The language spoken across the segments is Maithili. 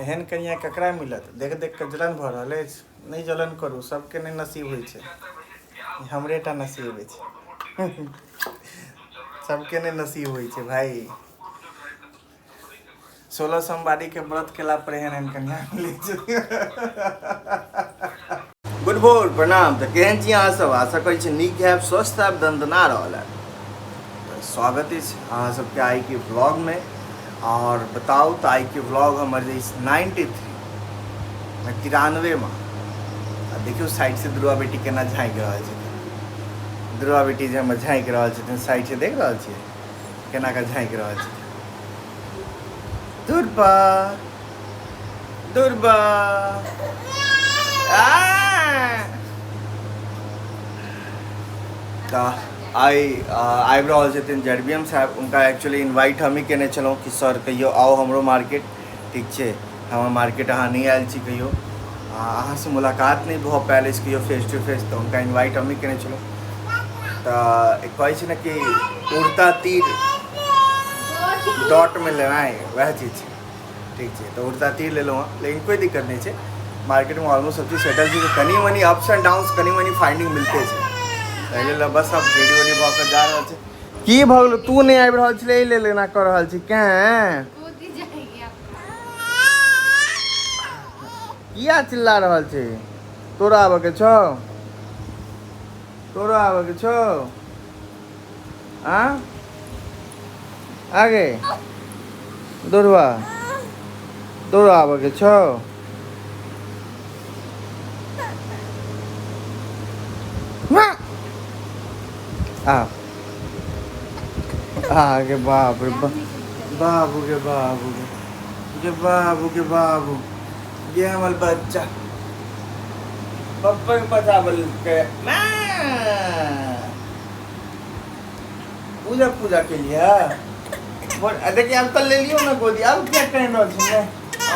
एहन कनिया ककरा मिलत? देख देख के जलन भऽ रहल अछि। नहीं जलन करू, सबके नहीं नसीब होइ छै, हमरे टा नसीब होइ छै। सबके नहीं नसीब होइ छै भाई। 16 सोमवारी के व्रत केला पर एहन कन्या मिलै छै। गुड भोर प्रणाम। तो केहन छी अहाँ सब? आशा करै छी नीक हैब, स्वस्थ हैब, दंदना रहल है। तो स्वागत है अहाँ सबके आई के व्लॉग में। और बताओ तो आई के व्लॉग हमर 93 में 93 में। देखियो साइड से ध्रुवा बेटी केना झाँकि रहल छै। ध्रुवा बेटी जे हम झाँकि रहल छथिन साइड से देख रहल छियै केना के झाँकि रहल छथिन। दुर्बा दुर्बा आबि रहल छथिन जरबीएम साहब। उनका एक्चुअली इनवाइट हम ही केने छलहुँ कि सर कहियो आओ हमरो मार्केट, ठीक छै। हमर मार्केट अहाँ नहीं आयल छी कहियो, अहाँ से मुलाकात नहीं भऽ पायल अछि कहियो फेस टू फेस, तो उनका इनवाइट हम ही केने छलहुँ। तऽ कहै छै ने कि उड़ता तीर डॉट में लेनाइ वएह चीज छै, ठीक छै। तो उड़ता तीर लेलहुँ हँ, लेकिन कोई दिक्कत नहीं छै। मार्केट में ऑलमोस्ट सब चीज सेटल छै। कनी मनी अप्स एंड डाउन्स, कनी मनी फाइंडिंग मिलते छै। पहले बस अब रेडी वेडी भऽ कऽ जा रहल छै। की भऽ गेलौ? तू नहीं आबि रहल छलै, एहि लेल एना कऽ रहल छी केँ? किया चिल्ला रहल छै? तोरा आबऽ के छौ? तोरा आबऽ के छौ? आगे दुर्वा तोरा आबऽ के छौ? आगे बाप रे बाबू के बाबू के बाबू के बाबू, ये हमारे बच्चा पप्पा के बचा बोल के पूजा पूजा के लिए। देखिए अब तो ले लियो ना गोदी, अब क्या कहना है?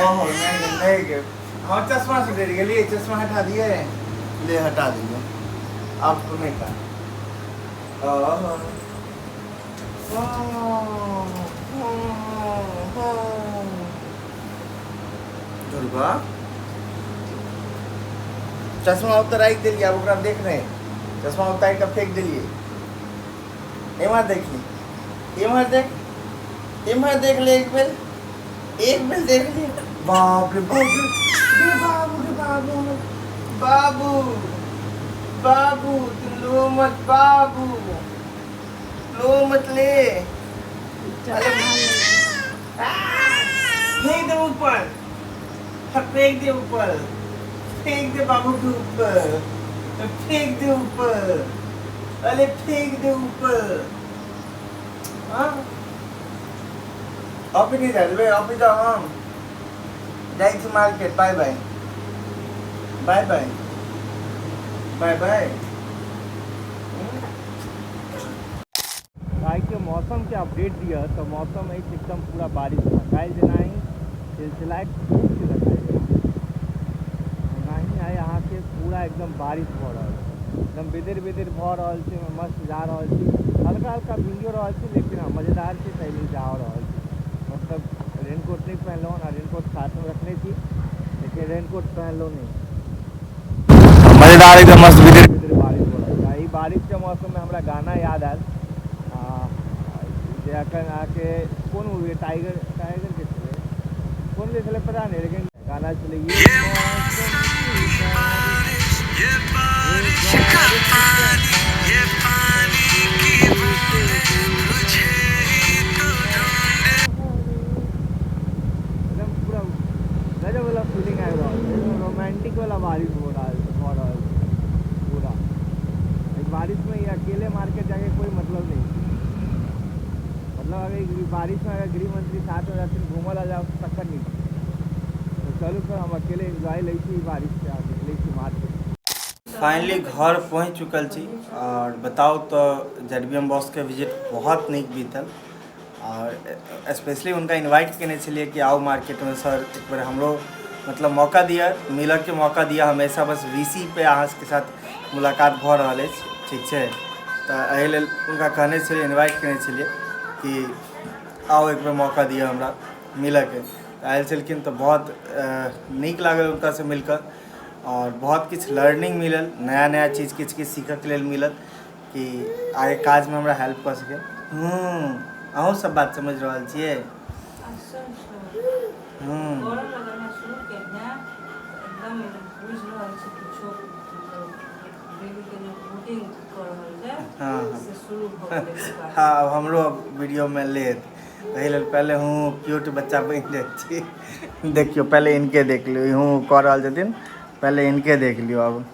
ओहो नहीं के हाँ, चश्मा से डर गए, चश्मा हटा दिए, ले हटा दिए, आपको नहीं कहा। दुर्गा चश्मा उतर राख दिलिए, अब ओकरा देख रहे हैं। चश्मा उतार के फेंक दिलिए। एमहर देखिए, एमहर देख ले, एक बेर देख ले। बाप रे बाबू के बाबू, बाबू बाबू तुम लो मत, बाबू लो मत ले। फेंक दे ऊपर, फेंक दे ऊपर, फेंक दे बाबू के ऊपर, फेंक दे ऊपर, अरे फेंक दे ऊपर। ऑफिस नहीं जाए, ऑफिस जाओ हम जाए छी मार्केट। बाय बाय बाय बाय बाय बाय। आई के मौसम के अपडेट दिया तो मौसम एकदम पूरा बारिश काल जेना ही सिलसिलाए आई अहाँ के पूरा एकदम बारिश भऽ रहल छै, एकदम बेदर बेदर भऽ रहल छै। मस्त जा रहल छी, हल्का हल्का भीगियो रहल छी, लेकिन मजेदार छै। तैयारी जा रहल छी, मतलब रेनकोट नहीं पहनलहुँ ना, रेनकोट साथ में रखने थी लेकिन रेनकोट पहनलो नहीं। मजेदार एकदम मस्त बेदर बेदर बारिश हो रहल छै। ई बारिश के मौसम में हमरा गाना याद आयल, अखन आके कौन मूवी टाइगर के छलै, कौन ले छलै पता नहीं, लेकिन गाना छलै एकदम पूरा गजब वाला फीलिंग आबि रहल छै, एकदम रोमांटिक वाला बारिश हो रहल छै पूरा। बारिश में ये अकेले मार्केट जाके कोई मतलब नहीं, मतलब अगर बारिश में अगर गृह मंत्री साथ में रहते घूमल आ जाओ तक्कर नहीं। तो चलू सर हम अकेले एंजॉय लै छी बारिश से, निकलै छी मार्केट। फाइनली घर पहुँच चुकल छी। और बताओ तो जरबीएम बॉस के विजिट बहुत नीक बीतल, और स्पेशली उनका इनवाइट केने छलिए कि आओ मार्केट में सर एक बार हमरो मतलब मौका दिया, मिलर के मौका दिया। हमेशा बस वीसी पे अहाँ के साथ मुलाकात भऽ रहल अछि, ठीक छै। तो एहि लेल उनका कहने छलिए, इनवाइट केने छलिए कि आओ एक बार मौका दिया हमरा मिलऽ के। आयल छलखिन तो बहुत नीक लागल उनका से मिलकर और बहुत किछ लर्निंग मिलल, नया नया चीज किछ किछ सीखऽ के लेल मिलल कि आगे काज में हमरा हेल्प कर सके। अहूँ सब बात समझ रहल छियै। हाँ हमरो वीडियो में लेत पहले हूँ क्यूट बच्चा बन जाए। देखियो पहले इनके देख लियो, हूँ कह रहा छथिन, पहले इनके देख लियो। अब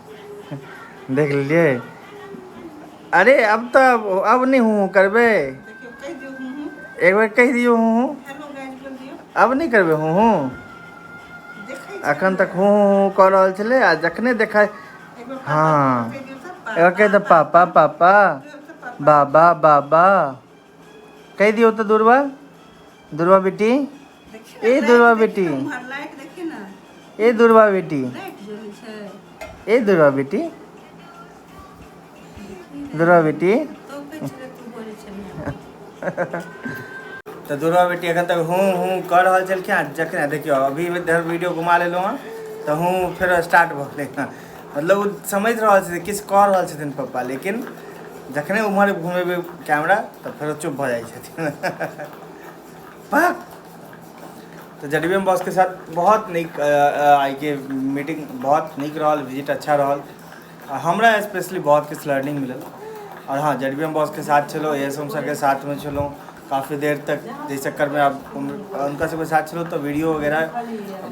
देख लीजिए। अरे अब तो अब नहीं हूँ करबे, एक बार कह दियो हूँ, अब नहीं करबे हूँ। अखन तक हूँ कह रहा छले आ जखने देखा हाँ एक कह दे पापा पापा बाबा बाबा कह दियो तो दुर्वा दुर्वा बेटी, ए दुर्वा बेटी, ए दुर्वा बेटी, ए दुर्वा बेटी, दुर्वा बेटी। तो दुर्वा बेटी अखन तक हूँ कर रहा छलखिन। जखने देखियो अभी इधर वीडियो घुमा लेलहुँ हँ तो हूँ फिर स्टार्ट भऽ गेलै। मतलब वो समझ रहा छथिन किछु कह रहल छथिन पप्पा, लेकिन जखने उम्हर घुमेबै कैमरा तो फिर चुप भऽ जाइ छथिन। तो जडबीएम बॉस के साथ बहुत नीक आई के मीटिंग बहुत नीक रहल, विजिट अच्छा रहल। हमरा स्पेशली बहुत किछु लर्निंग मिलल। और हाँ जडबीएम बॉस के साथ छलो, एसएम सर के साथ में छलो काफ़ी देर तक, जिस चक्कर में अब उनका सबके साथ छलो तो वीडियो वगैरह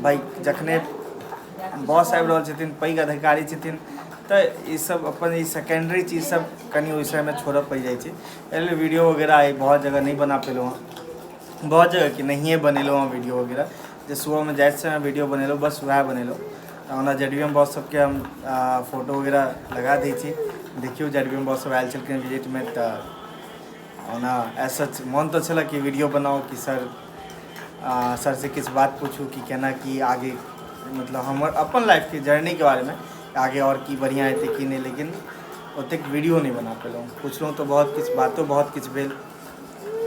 भाई जखने बॉस आबि रहल छथिन, पैघ अधिकारी छथिन, तो ये सब अपन ये सेकेंडरी चीज़ सब कनी ओहि समय छोड़ऽ पड़ जाइ छै। एहि वीडियो वगैरह बहुत जगह नहीं बना पेलहुँ हँ, बहुत जगह कि नहिए बनेलहुँ हँ वीडियो वगैरह। जे सुबहमे जाइत समय वीडियो बनेलहुँ बस वएह बनेलहुँ। ओना जडबीएम बॉस सबके हम फोटो वगैरह लगा दै छी। देखियो जडबीएम बॉस सब आयल छलखिन विजिट में, तो ओना एज सच मन तो छल कि वीडियो बनाओ कि सर से किछु बात पूछूँ कि केना कि आगे मतलब हमर अपन लाइफ के जर्नी के बारे में आगे और की बढ़िया हेतै कि नहीं, लेकिन ओतेक वीडियो नहीं बना पेलहुँ। पुछलहुँ तो बहुत किछु बातो बहुत किछु भेल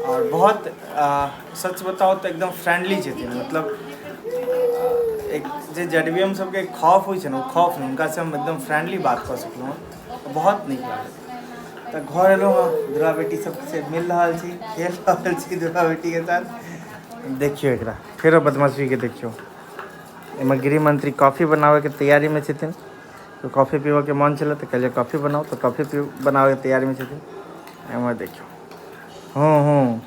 और बहुत सच बताओ तो एकदम फ्रेंडली छथिन। मतलब एक जे जडबीएम सबके खौफ होइ छै ने, खौफ नहीं, उनका से हम एकदम फ्रेंडली बात कर सकलहुँ, बहुत नीक लागल। तो घर एलहुँ हँ, दुर्गा बेटी सबसे मिल रहा छी, खेल रहल छी दुर्गा बेटी के साथ। देखियो एकरा फेरो बदमाशी के देखियो। एहिमे गृह मंत्री कॉफ़ी बनावे के तैयारी में छथिन, तो कॉफ़ी पीबऽ के मन छलै तो कहलिए कॉफ़ी बनाओ, तो कॉफ़ी बनावे के तैयारी में छथिन। एहिमे देखियो हूँ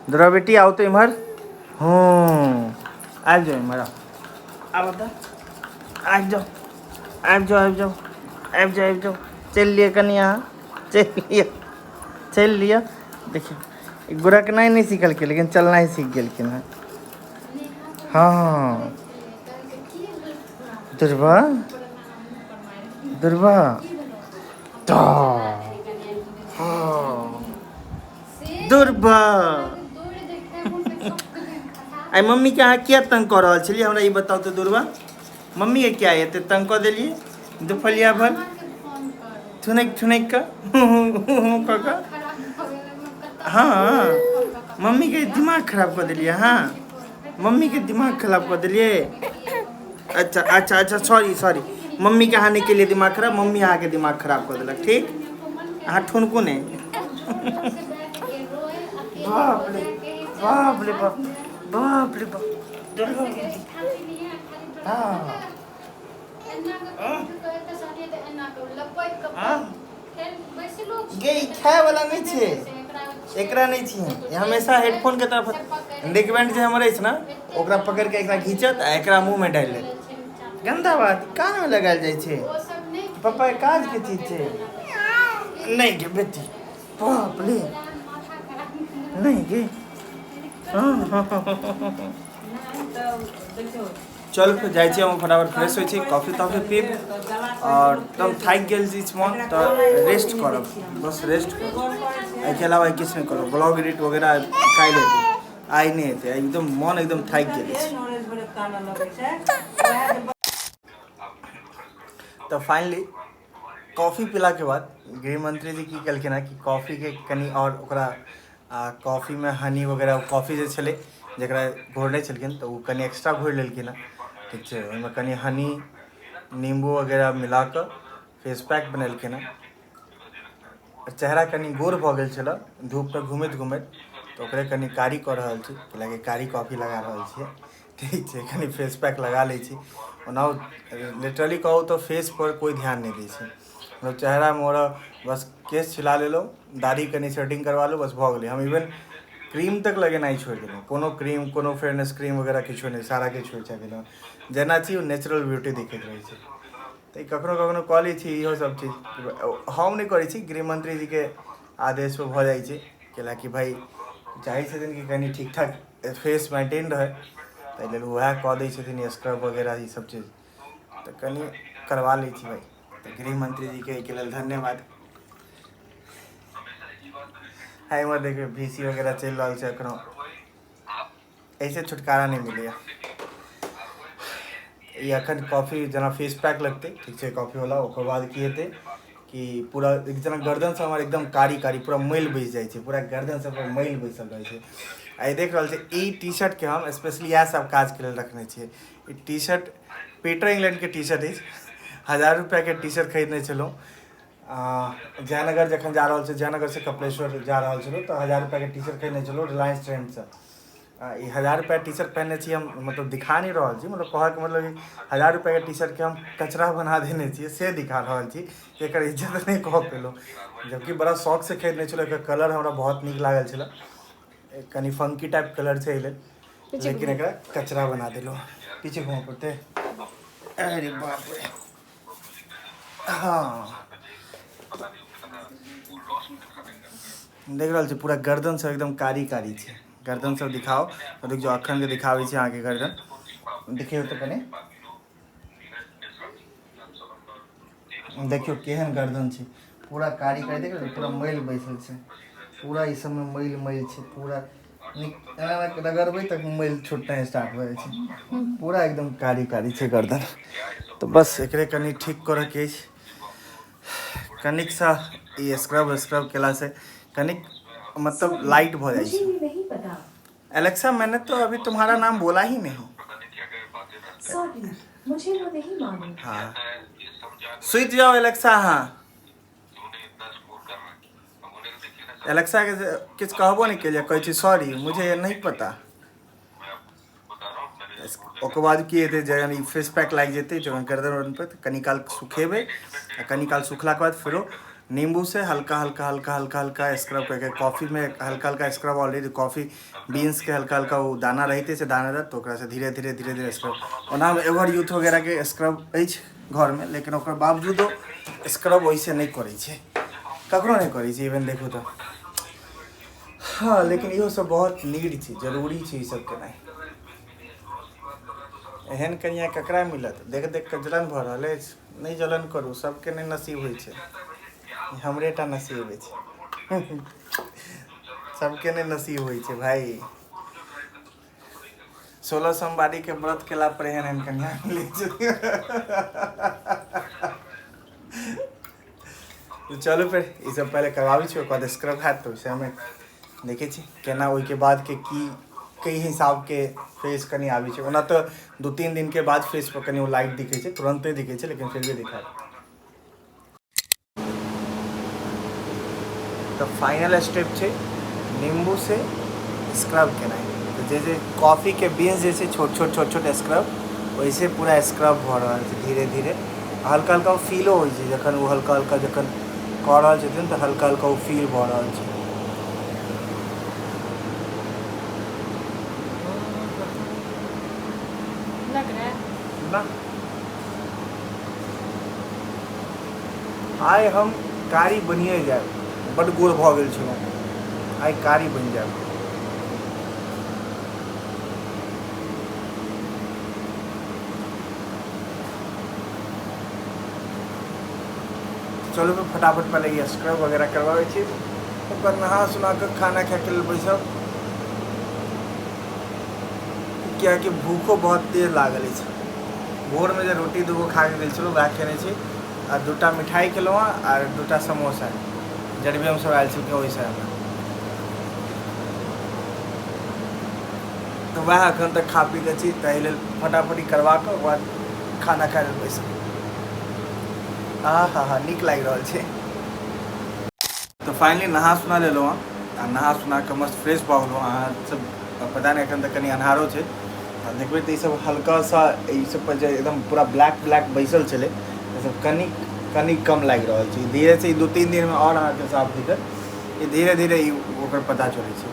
दुर्गा बेटी आओ तो इम्हर, आबि जाओ इम्हर, आब तऽ आबि जाओ आबि जाओ आबि जाओ आबि जाओ आबि जाओ, चलि लिए कनि अहाँ, चलि लिअ। देखियो गुरकनाइ नहीं सीखलकै लेकिन चलनाइ सीख गेलखिन हँ। हाँ दुर्वा दुर्वा तो दुर्वा आई मम्मी के अहाँ किया तंग कऽ रहल छलियै, हमरा ई बताउ तो दुर्वा। मम्मी के क्या एते तंग कऽ देलियै दुपहरिया भर ठुनैक ठुनैक कऽ हाँ मम्मी के दिमाग खराब कर दिलिए। हाँ मम्मी के दिमाग खराब कर दिलिए। अच्छा अच्छा अच्छा सॉरी सॉरी, मम्मी के अहाँ नहीं के लिए दिमाग खराब, मम्मी अहाँ के दिमाग खराब कर दिलक, ठीक। अहाँ ठुनको नहीं। बाप रे बाप रे बाप, बाप रे बाप। गे खाए वाला नहीं छे, एकरा नहीं छे, हमेशा हेडफोन के तरफ नेकबैंड जे हमर अछि ना, ओकरा पकड़ के एकरा घींचत आ एकरा मुंह में डाल लेत। गंदा बात, कान में लगाल जाय छे। पापा के काज के चीज छे। नहीं गे बेटी, बाप रे नहीं गे। चल फिर जाइ छी, हम फटाफट फ्रेश होइ छी, कॉफी तॉफी पीब और एकदम थाकि गेल छी मन, तो रेस्ट करब, बस रेस्ट करब। एहिके अलावा किछु नहीं करब। ब्लॉग एडिट वगैरह काल्हि हेतै, आइ नहीं हेतै। एकदम मन एकदम थाकि गेल छै। तो फाइनली कॉफ़ी पीला के बाद गृह मंत्री जी की कहलखिन कि कॉफ़ी के कनी और ओकरा कॉफ़ी में हनी वगैरह, कॉफ़ी जे छलै जकरा घोरने छलखिन तऽ ओ कनि एक्स्ट्रा घोरि लेलखिन हँ, ठीक छै। ओहिमे कनि हनी नींबू वगैरह मिला कऽ फेस पैक बनेलखिन हँ। चेहरा कनि गोर भऽ गेल छलै धूपपर घूमैत घूमैत, तऽ ओकरे कनि कारी कऽ रहल छी, कैलाकि कारी कॉफ़ी लगा रहल छियै, ठीक छै। कनि फेस पैक लगा लै छी। ओना लिटरली कहू तऽ फेस पर कोई ध्यान नहीं दै छै, मतलब चेहरा मोड़ा बस केश छिला लेलहुँ, दाढ़ी कनि सेटिंग करवा लो, बस भऽ गेलै। हम इवन क्रीम तक लगेनाइ छोड़ि देलहुँ, कोनो क्रीम कोनो फेयरनेस क्रीम वगैरह किछो नहीं, सारा किछु छोड़ि छाड़ि देलहुँ। जेना छी नेचुरल ब्यूटी दिखैत रहै छै। तऽ कखनो कखनो कऽ लै छी इहो सब चीज, हम नहीं करै छी, गृह मंत्री जी के आदेश पर भऽ जाइ छै, कैलाकि भाई चाहै छथिन कि कनि ठीक ठाक फेस मेंटेन रहै, ताहि लेल वएह कऽ दै छथिन स्क्रब वगैरह ईसब चीज, तऽ कनि करवा लै छी भाई। तऽ गृह मंत्री जी के एहिके लेल धन्यवाद। एहिमे देखियौ VC वगैरह चलि रहल छै एखनो, ऐसे छुटकारा नहीं मिलैए। ई एखन कॉफ़ी जेना फेस पैक लगतै, ठीक छै, कॉफ़ीवला, ओकर बाद की हेतै कि पूरा एक जेना गर्दन से हमर एकदम कारी कारी पूरा मैल बैस जाइ छै, पूरा गर्दन से पूरा मैल बैसल रहै छै। आ देख रहल छै ई टी शर्ट के हम स्पेशली इएह सब काज के लेल रखने छियै। E T shirt Peter England के टी शर्ट अछि, 1000 रुपैआ के टी शर्ट खरीदने छलहुँ। जयनगर जखन जा रहल छै, जयनगर से कपिलेश्वर जा रहल छलहुँ, तऽ 1000 रुपैआ के टी शर्ट खरीदने छलहुँ रिलायंस ट्रेंड से। ई 1000 रुपैआ टी शर्ट पहनने छी हम, मतलब दिखा नहीं रहल छी, मतलब कहऽके मतलब 1000 रुपैआ के टी शर्ट के हम कचरा बना देने छियै से दिखा रहल छी, कि एकर इज्जत नहीं कऽ पेलहुँ। जबकि बड़ा शौक से खरीदने छलहुँ, एकर कलर हमरा बहुत नीक लागल छलै, कनि फंकी टाइप कलर छै एहि लेल, लेकिन एकरा कचरा बना देलहुँ। पीछे घूमऽ पड़तै, अरे बाप रे। हाँ देख रहल छी पूरा गर्दन सब एकदम कारी कारी छै, गर्दन सब दिखाओ, रुक जाओ अखन के दिखाबै छी अहाँके गर्दन, देखियौ तऽ कनि, देखियौ केहन गर्दन छै, पूरा कारी कारी, देखियौ पूरा मैल बैसल छै, पूरा ई सबमे मैल मैल छै, पूरा रगड़बै तक मैल छूटनाइ स्टार्ट भऽ जाइ छै, पूरा एकदम कारी कारी छै गर्दन। तऽ बस एकरे कनि ठीक करऽके अछि, कनिक सा ई स्क्रब केलासँ कनिक मतलब लाइट भऽ जाइ छै। एलेक्सा मैंने तो अभी तुम्हारा नाम बोला ही नहीं। सॉरी, मुझे वो नहीं मालूम। हाँ सुइत जाओ एलेक्सा। हाँ एलेक्सा के किछु कहबो नहीं केलिए, कहै छी सॉरी मुझे नहीं पता। ओकर बाद की हेतै, जखन ई फेस पैक लागि जेतै जखन गर्दन वर्दनपर, तऽ कनि काल सुखेबै, आ कनि काल सुखलाके बाद फेरो नींबू से हल्का हल्का हल्का हल्का हल्का स्क्रब करके, कॉफ़ी में हल्का हल्का स्क्रब, ऑलरेडी कॉफ़ी बीन्स के हल्का हल्का वो दाना रहिते छै दानादार, तो ओकरा से धीरे धीरे धीरे धीरे स्क्रब। ओना एवर यूथ वगैरह के स्क्रब अछि घरमे, लेकिन ओकर बावजूदो स्क्रब वैसे नहीं करै छै, ककरो नहीं करै छै, इवन देखू तऽ। हाँ लेकिन इहो सब बहुत नीड छै, जरूरी छै ई सब केनाइ। एहन कनिया ककरा मिलत, देख देख कऽ जलन भऽ रहल अछि, नहीं जलन करू, सबके नहीं नसीब होइ छै, हमरे टा नसीब अछि। सबके नहीं नसीब होइ छै भाई। 16 सोमवारी के व्रत केला पर एहन एहन कन्या मिलै छै। तो चलू फिर ई सब पहले करवाबै छी, ओकर बाद स्क्रब हैत, तऽ ओहिसँ हमे देखै छी केना ओहिके बाद के की कई हिसाब के फेस कनि आबै छै। ओना तऽ 2-3 दिन के बाद फेस पर कनि वो लाइट दिखै छै, तुरंते दिखै छै, लेकिन फिर भी दिखाएब। तो फाइनल स्टेप छै नींबू से स्क्रब केनाइ। तो जैसे कॉफ़ी के बीन्स जैसे छोट छोट स्क्रब, वैसे पूरा स्क्रब भऽ रहल छै धीरे धीरे, हल्का हल्का फीलो होइ छै, जखन वो हल्का हल्का जखन कऽ रहल छथिन तऽ हल्का हल्का वो फील भऽ रहल छै। लग रहा है ना आइ हम कारी बनिए जाएब, बड्ड गोर भऽ गेल छलहुँ, आइ कारी बनि जाएब। चलो मैं फटाफट पहले ये स्क्रब वगैरह करवाबै छी, ओकर नहा सुना कऽ खाना खाए के लेल बैसब, कियाकि भूखो बहुत तेज लागल अछि। भोरमे जे रोटी 2 गो खा के गेल छलहुँ वएह खेने छी, आ 2टा मिठाई खेलहुँ हँ, और 2टा समोसा, जडबीएम सब आयल छलखिन ओहि समय। तो वह अखन तक खा पी के छी ताहि लेल फटाफटी करवा के ओकर बाद खाना खाए लेल बैसब। हाँ नीक लागि रहल छै। तो फाइनली नहा सुना लेलहुँ आ नहा सुना के मस्त फ्रेश भऽ गेलहुँ। अहाँ सब पता नहीं, एखन तक कनी अन्हारो छै। देखबै तऽ ई सब हल्का सा ई सब पर जे एकदम पूरा ब्लैक बैसल छलै, ई सब कनी कम लागि रहल छै। धीरे से 2-3 दिन में और अहाँके साफ दिखत। ये धीरे धीरे ओकर पता चलै छै।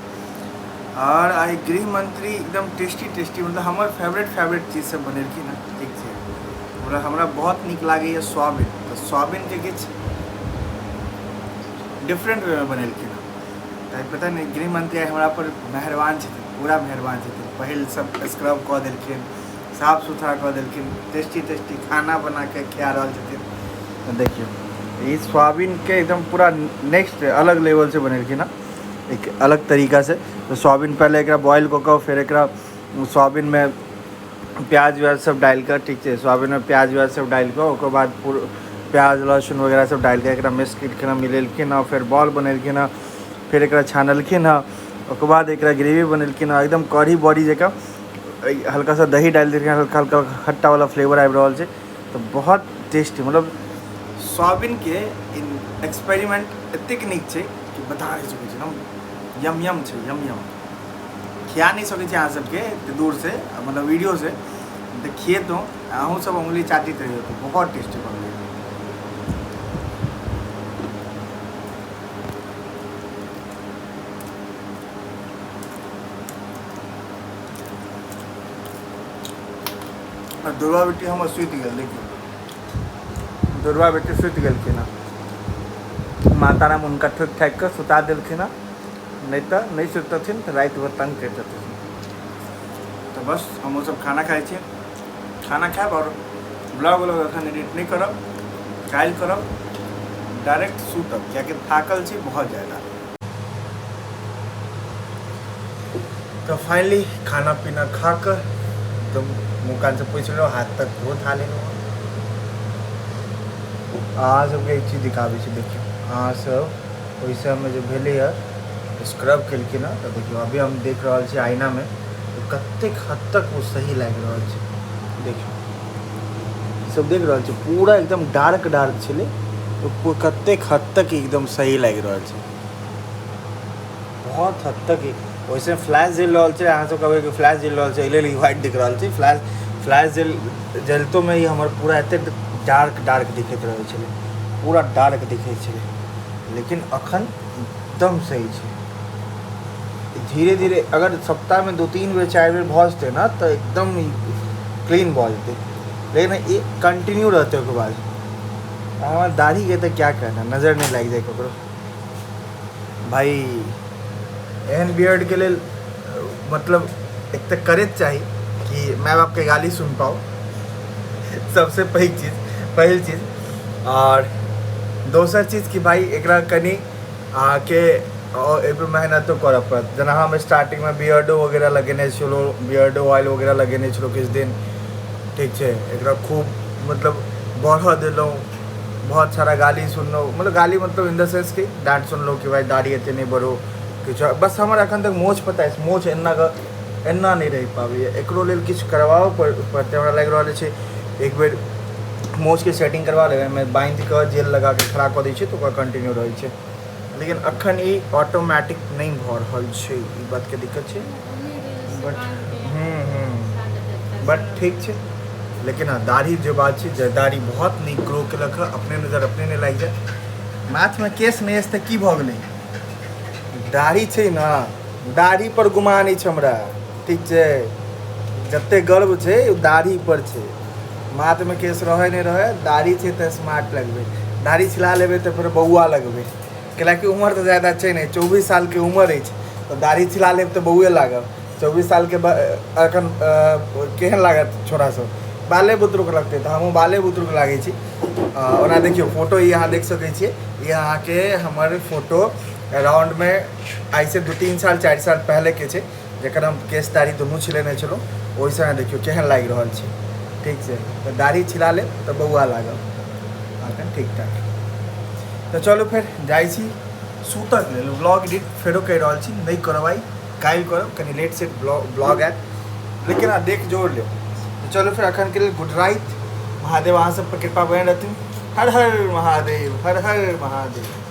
और आई गृह मंत्री एकदम टेस्टी मतलब हमर फेवरेट चीज सब बनेलखिन हँ। ठीक छै, हमरा बहुत नीक लागैए सोयाबीन। तो सोयाबीन के किछु डिफरेंट वे में बनेलखिन हँ। पता नहीं गृह मंत्री हमरा पर मेहरबान छथिन, पूरा मेहरबान छथिन। पहिल सब स्क्रब कऽ देलखिन, साफ सुथरा कऽ देलखिन, टेस्टी खाना बना के खिया रहल छथिन। तो देखियो ई सोयाबीन के एकदम पूरा नेक्स्ट अलग लेवल से बनेलखिन हँ, एक अलग तरीका से। तो सोयाबीन पहले एक बॉयल कऽ के फिर एक सोयाबीन में प्याज व्याज सब डाल कर, ठीक है, सोयाबीन में प्याज व्याज सब डाल के ओकर बाद पूरा प्याज लहसुन वगैरह सब डाल के एक मिक्स करके मिलेलखिन हँ। फिर बॉल बनेलखिन हँ, फिर एक छानलखिन हँ, ओकर बाद एक ग्रेवी बनेलखिन हँ एकदम कढ़ी बड़ी जगह। हल्का सा दही डाल देलखिन, हल्का खट्टा वाला फ्लेवर आबि रहल छै। तो बहुत टेस्टी मतलब सोयाबीन के एक्सपेरिमेंट एतेक नीक छै कि बता नहीं सकै छी हम। यम छै, यम खिया नहीं सकै छी अहाँ सबके दूर से, मतलब वीडियो से देखिए तो अहूँ सब उंगली चाटैत रहिए। तो बहुत टेस्टी बनलै। दुर्वा बेटी हम सुति गेल, देखिए दुर्वा बेटी सुति गेलखिन हँ। माताराम हुनका ठोक ठाकि कऽ सुता देलखिन हँ, नहीं तो नहीं सुतथिन तो रात भर तंग करते थे। तो बस हम सब खाना खाए छे, खाना खाएब और ब्लॉग एखन एडिट नहीं करब, काल्हि करब, डायरेक्ट सुतब कियाकि थाकल छी बहुत ज़्यादा। तो फाइनली खाना पीना खा कर तो मुँह कान से पूछ लो, हाथ तक धो था लेलो। अहाँ सबके एक चीज दिखाबै छी, देखियो अहाँ सब ओहि समय जो भेलै है स्क्रब केलखिन हँ। तो देखियो अभी हम देख रहल छी आईना में, तो कतेक हद तक वो सही लागि रहल छै। देखियो सब देख रहल छी पूरा एकदम डार्क छलै, तो कतेक हद तक एकदम सही लागि रहल छै। बहुत हद तक वैसे फ्लैश जल रहल छै। अहाँ सब कहबै कि फ्लैश जल रहल छै, एहि व्हाइट दिख रहल छै। फ्लैश जलतो में ही हमर पूरा एते डार्क दिखैत रहै छलै, पूरा डार्क दिखै छलै। लेकिन अखन एकदम सही छै। धीरे धीरे अगर सप्ताह में 2-3 बेर 4 बेर भऽ जेतै ना तो एकदम क्लीन भऽ जेतै। लेकिन ये कंटिन्यू रहते ओकर बाद हमार दाढ़ी के तो क्या कहना, नज़र नहीं लग जाए ककरो भाई। एहन बियर्ड के लेल मतलब एक तो करे चाहिए कि माँ बाप के गाली सुन पाओ, सबसे पहिल चीज़। और दोसर चीज़ कि भाई एकरा कनी आके मेहनत तो कर पड़त। जना हम स्टार्टिंग में बियर्डो वगैरह लगेने छलो, बियर्डो ऑयल वगैरह लगेने छलो किछु दिन, ठीक है। एकरा खूब मतलब बढ़ दिलौं, बहुत सारा गाली सुनलो, मतलब गाली मतलब इन द सेंस कि डांट सुनलो कि भाई दाढ़ी एते नहीं बढ़ो किछु। बस हमारा एखन तक मोछ पता है, मोछ एना नहीं रह पाबैए। एकरो लेल किछु करवाओ पड़तै। हमरा लागि रहल छै एक बेर मोछ के सेटिंग करवा लेबै, मैं बांधि कऽ जेल लगा के खड़ा कऽ दै छियै तो ओकर कंटिन्यू रहै छै। लेकिन अखन ई ऑटोमेटिक नहीं भऽ रहल छै, ई बात के दिक्कत छै। बट ठीक छै। लेकिन हाँ दाढ़ी जो बात छै, दाढ़ी बहुत नीक ग्रो केलक हँ, अपने नजर अपने नहीं लागि जाए। माथ में केस नहीं अछि तऽ की भऽ गेलै, दाढ़ी छै ना, दाढ़ी पर गुमान अछि हमरा, ठीक छै। जते गर्व छै दाढ़ी पर छै, माथ में केस रहे नहीं रहे, दाढ़ी छै तऽ स्मार्ट लगबै। दाढ़ी छिला लेबै तऽ फिर बौआ लगबै, कैलाकि उम्र तो ज़्यादा छै नहीं, 24 साल के उम्र अछि। तो दाढ़ी छिला लेब तो बौए लागब। 24 साल के अखन केहन लागत छोरा सब, बाले बुतरुक लगते। तो हम बाले बुतरुक लागे छी। ओना देखियो फोटो ये अहाँ देख सकै छियै, ये अहाँ के हमर फोटो अराउंड में आई से 2-3 साल 4 साल पहले के छै, जकर हम केस दाढ़ी दुनू छिलेने छलहुँ। ओहि समय देखियो केहन लागि रहल छै, ठीक छै। तो दाढ़ी छिला लेब तो बौआ लागब अखन ठीक ठाक। तो चलो फिर जाइ छी सुतक लेल। ब्लॉग एडिट फेरो कहि रहल छी, नहीं करब आइ, काल्हि करब, कनि लेट सेट ब्लॉग आयत। लेकिन देख जोड़ लियो। तो चलो फिर अखन के लिए गुड नाइट। महादेव अहाँ सब पर कृपा बने रहती। हर हर महादेव, हर हर महादेव।